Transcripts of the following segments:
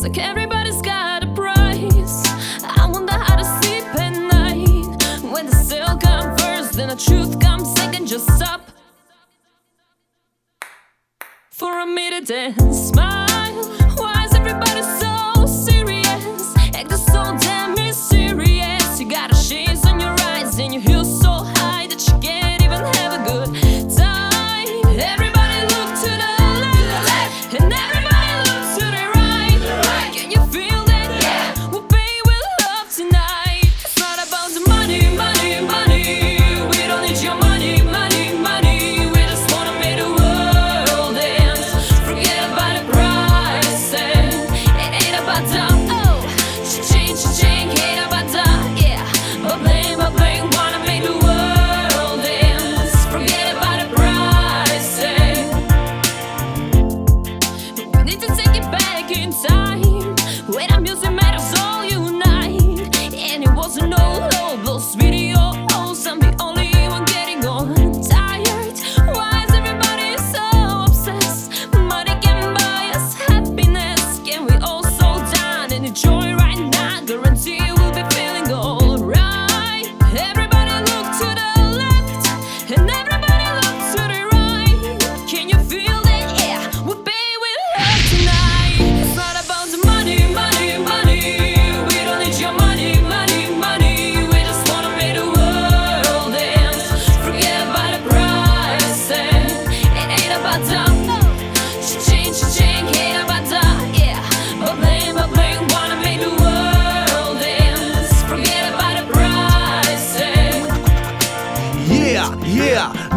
like everybody's got a price. I wonder how to sleep at night. When the sale comes first, then the truth comes second. Just stop for a minute and smile. Why is everybody so serious? Acting so damn mysterious. You got a shades on your eyes and your heels so high that you can't even have a good time. Everybody look to the left and everybody look to the right. Can you feel that? Yeah, we'll pay with love tonight. It's not about the money, money, money. We don't need your money, money, money. We just wanna make the world dance. Forget about the price. It ain't about the cha-ching, cha-ching. Ain't about the but bling, wanna make the world dance. Forget about the price. We need to take it back in time when our music made us all unite. And it wasn't no low blows videos. I'm the only one getting on tired. Why is everybody so obsessed? Money can buy us happiness. Can we all slow down and enjoy right now? Guarantee we'll be feeling alright. Everybody look to the left and everybody look to the right. Can you feel that? Yeah, we'll pay with love tonight. It's not about the money, money, money. We don't need your money, money, money. We just wanna make the world dance. Forget about the price. It ain't about the cha-ching, cha-ching. Ain't about the but bling, wanna make the world dance. Forget about the price.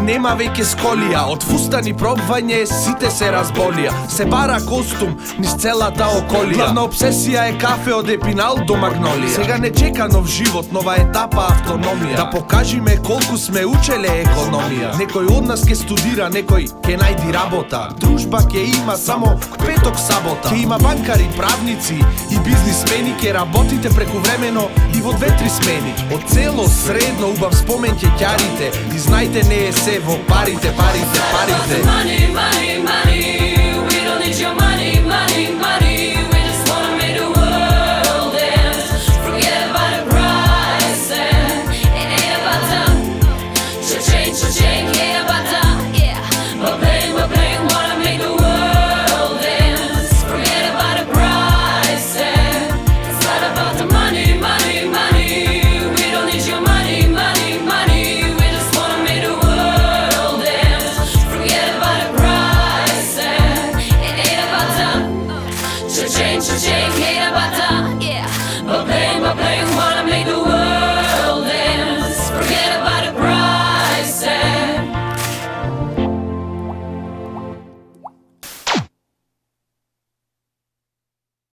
Нема веќе сколија, од фустани пробвање сите се разболија. Се бара костум низ целата околија. Главна обсесија е кафе од Епинал до Магнолија. Сега не чека нов живот, нова етапа автономија. Да покажиме колку сме учеле економија. Некој од нас ке студира, некој ке најди работа. Дружба ке има само петок сабота. Ке има банкари, правници и бизнисмени. Ке работите прекувремено и во 2-3 смени. Од цело средно убав спомен ќе ќарите. И знајте не е се во парите, парите, парите. Money, money, money. We don't need your money.